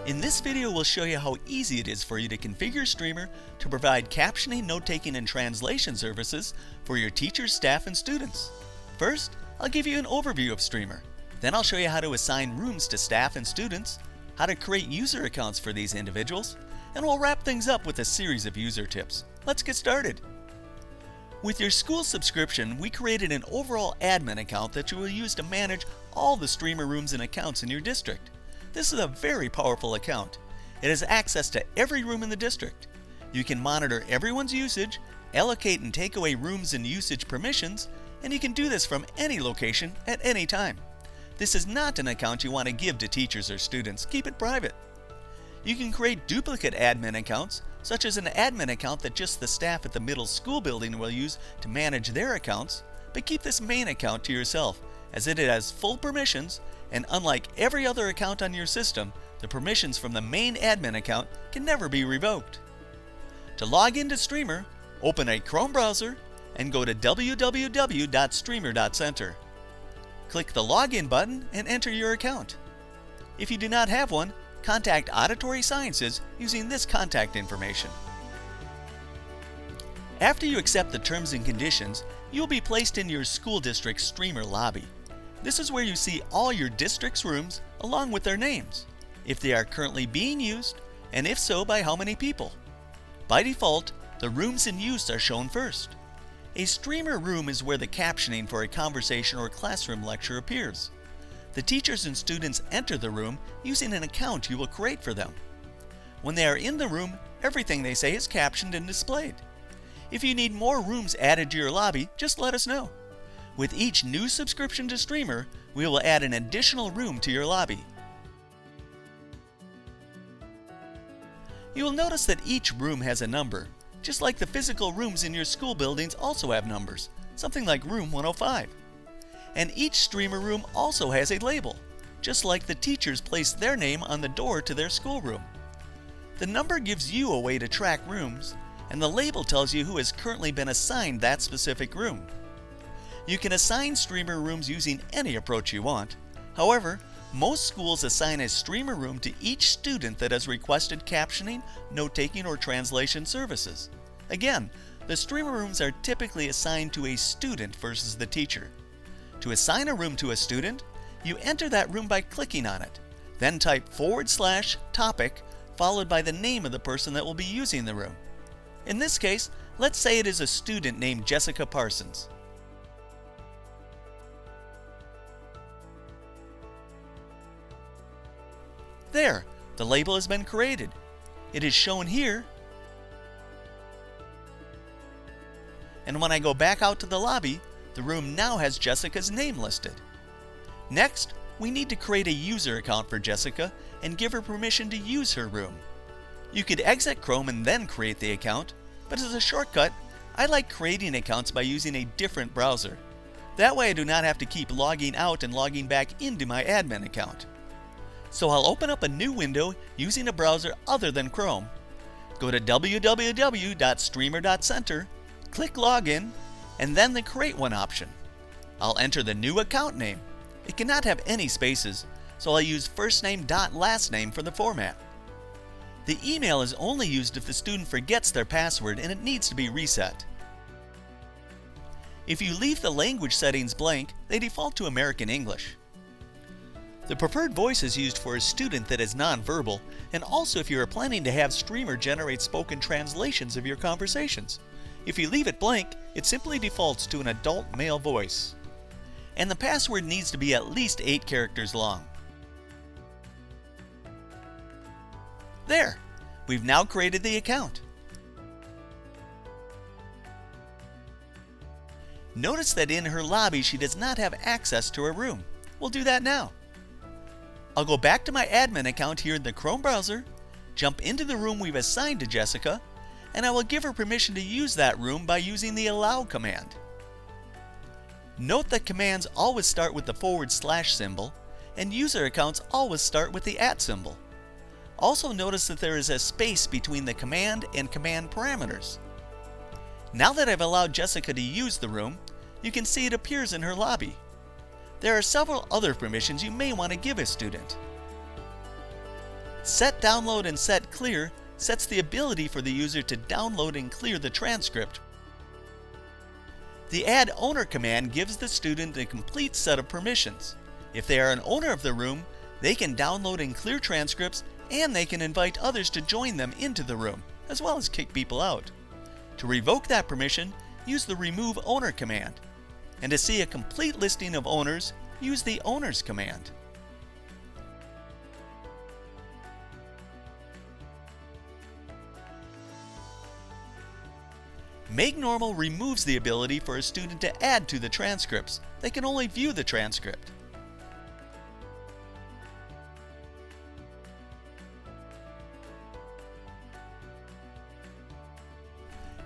In this video, we'll show you how easy it is for you to configure Streamer to provide captioning, note-taking, and translation services for your teachers, staff, and students. First, I'll give you an overview of Streamer. Then I'll show you how to assign rooms to staff and students, how to create user accounts for these individuals, and we'll wrap things up with a series of user tips. Let's get started. With your school subscription, we created an overall admin account that you will use to manage all the Streamer rooms and accounts in your district. This is a very powerful account. It has access to every room in the district. You can monitor everyone's usage, allocate and take away rooms and usage permissions, and you can do this from any location at any time. This is not an account you want to give to teachers or students. Keep it private. You can create duplicate admin accounts, such as an admin account that just the staff at the middle school building will use to manage their accounts, but keep this main account to yourself, as it has full permissions, and unlike every other account on your system, the permissions from the main admin account can never be revoked. To log into Streamer, open a Chrome browser and go to www.streamer.center. Click the Login button and enter your account. If you do not have one, contact Auditory Sciences using this contact information. After you accept the terms and conditions, you will be placed in your school district's Streamer lobby. This is where you see all your district's rooms along with their names, if they are currently being used, and if so, by how many people. By default, the rooms in use are shown first. A Streamer room is where the captioning for a conversation or classroom lecture appears. The teachers and students enter the room using an account you will create for them. When they are in the room, everything they say is captioned and displayed. If you need more rooms added to your lobby, just let us know. With each new subscription to Streamer, we will add an additional room to your lobby. You will notice that each room has a number, just like the physical rooms in your school buildings also have numbers, something like room 105. And each Streamer room also has a label, just like the teachers place their name on the door to their schoolroom. The number gives you a way to track rooms, and the label tells you who has currently been assigned that specific room. You can assign Streamer rooms using any approach you want. However, most schools assign a Streamer room to each student that has requested captioning, note-taking, or translation services. Again, the Streamer rooms are typically assigned to a student versus the teacher. To assign a room to a student, you enter that room by clicking on it. Then type /topic followed by the name of the person that will be using the room. In this case, let's say it is a student named Jessica Parsons. There, the label has been created. It is shown here. And when I go back out to the lobby, the room now has Jessica's name listed. Next, we need to create a user account for Jessica and give her permission to use her room. You could exit Chrome and then create the account, but as a shortcut, I like creating accounts by using a different browser. That way I do not have to keep logging out and logging back into my admin account. So I'll open up a new window using a browser other than Chrome. Go to www.streamer.center, click Login, and then the Create One option. I'll enter the new account name. It cannot have any spaces, so I'll use firstname.lastname for the format. The email is only used if the student forgets their password and it needs to be reset. If you leave the language settings blank, they default to American English. The preferred voice is used for a student that is nonverbal, and also if you are planning to have Streamer generate spoken translations of your conversations. If you leave it blank, it simply defaults to an adult male voice. And the password needs to be at least 8 characters long. There! We've now created the account. Notice that in her lobby she does not have access to her room. We'll do that now. I'll go back to my admin account here in the Chrome browser, jump into the room we've assigned to Jessica, and I will give her permission to use that room by using the allow command. Note that commands always start with the / symbol, and user accounts always start with the @ symbol. Also notice that there is a space between the command and command parameters. Now that I've allowed Jessica to use the room, you can see it appears in her lobby. There are several other permissions you may want to give a student. Set download and set clear sets the ability for the user to download and clear the transcript. The add owner command gives the student a complete set of permissions. If they are an owner of the room, they can download and clear transcripts, and they can invite others to join them into the room, as well as kick people out. To revoke that permission, use the remove owner command. And to see a complete listing of owners, use the owners command. Make normal removes the ability for a student to add to the transcripts. They can only view the transcript.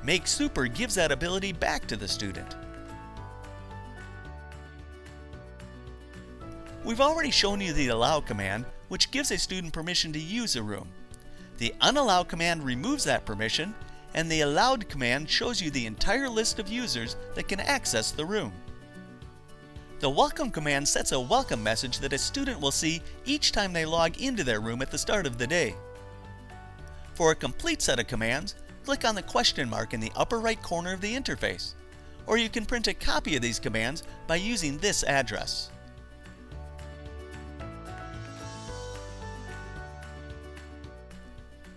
Make super gives that ability back to the student. We've already shown you the allow command, which gives a student permission to use a room. The unallow command removes that permission, and the allowed command shows you the entire list of users that can access the room. The welcome command sets a welcome message that a student will see each time they log into their room at the start of the day. For a complete set of commands, click on the question mark in the upper right corner of the interface, or you can print a copy of these commands by using this address.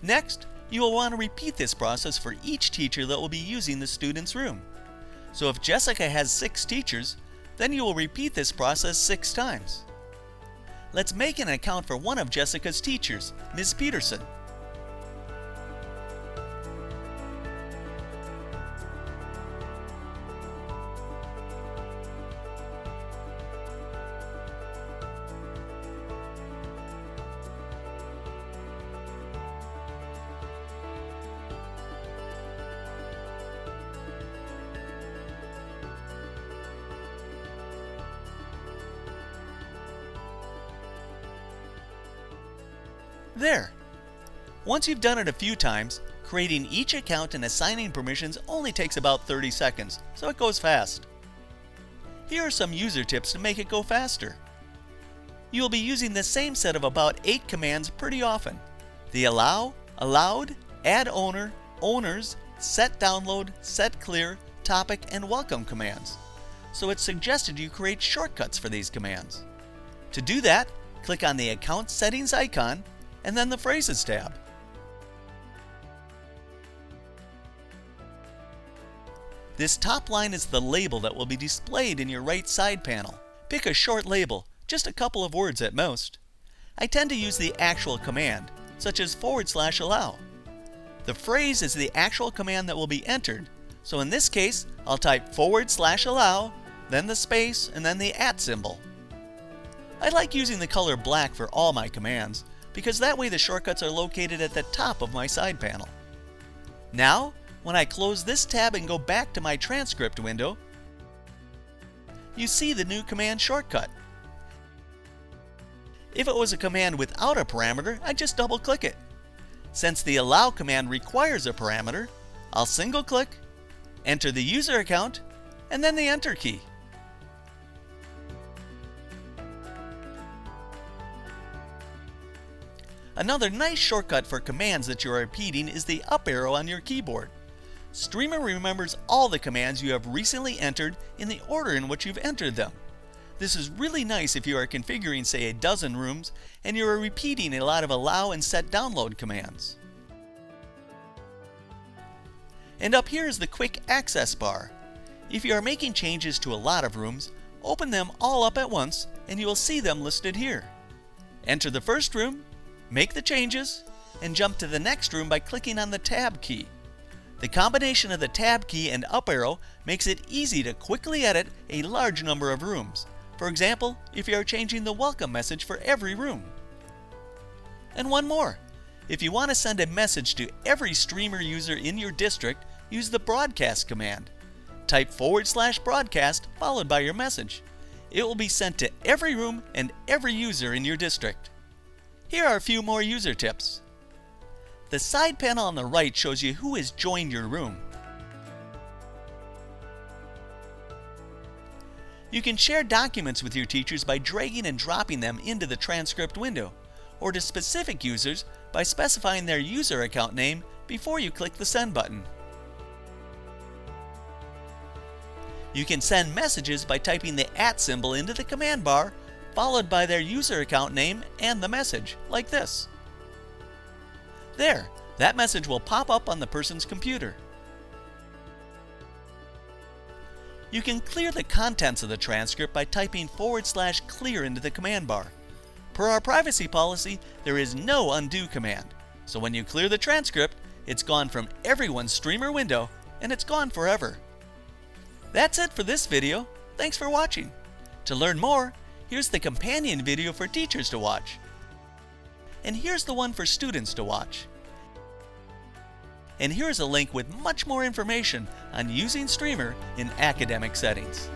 Next, you will want to repeat this process for each teacher that will be using the student's room. So if Jessica has 6 teachers, then you will repeat this process 6 times. Let's make an account for one of Jessica's teachers, Ms. Peterson. There! Once you've done it a few times, creating each account and assigning permissions only takes about 30 seconds, so it goes fast. Here are some user tips to make it go faster. You will be using the same set of about 8 commands pretty often. The allow, allowed, add owner, owners, set download, set clear, topic, and welcome commands. So it's suggested you create shortcuts for these commands. To do that, click on the Account Settings icon and then the Phrases tab. This top line is the label that will be displayed in your right side panel. Pick a short label, just a couple of words at most. I tend to use the actual command, such as /allow. The phrase is the actual command that will be entered, so in this case, I'll type /allow, then the space, and then the @ symbol. I like using the color black for all my commands, because that way the shortcuts are located at the top of my side panel. Now, when I close this tab and go back to my transcript window, you see the new command shortcut. If it was a command without a parameter, I'd just double click it. Since the allow command requires a parameter, I'll single click, enter the user account, and then the enter key. Another nice shortcut for commands that you are repeating is the up arrow on your keyboard. Streamer remembers all the commands you have recently entered in the order in which you've entered them. This is really nice if you are configuring, say, a dozen rooms and you are repeating a lot of allow and set download commands. And up here is the quick access bar. If you are making changes to a lot of rooms, open them all up at once and you will see them listed here. Enter the first room, make the changes, and jump to the next room by clicking on the Tab key. The combination of the Tab key and up arrow makes it easy to quickly edit a large number of rooms. For example, if you are changing the welcome message for every room. And one more. If you want to send a message to every streamer user in your district, use the broadcast command. Type /broadcast followed by your message. It will be sent to every room and every user in your district. Here are a few more user tips. The side panel on the right shows you who has joined your room. You can share documents with your teachers by dragging and dropping them into the transcript window, or to specific users by specifying their user account name before you click the send button. You can send messages by typing the @ symbol into the command bar, followed by their user account name and the message, like this. There, that message will pop up on the person's computer. You can clear the contents of the transcript by typing /clear into the command bar. Per our privacy policy, there is no undo command, so when you clear the transcript, it's gone from everyone's streamer window and it's gone forever. That's it for this video. Thanks for watching. To learn more, here's the companion video for teachers to watch. And here's the one for students to watch. And here's a link with much more information on using Streamer in academic settings.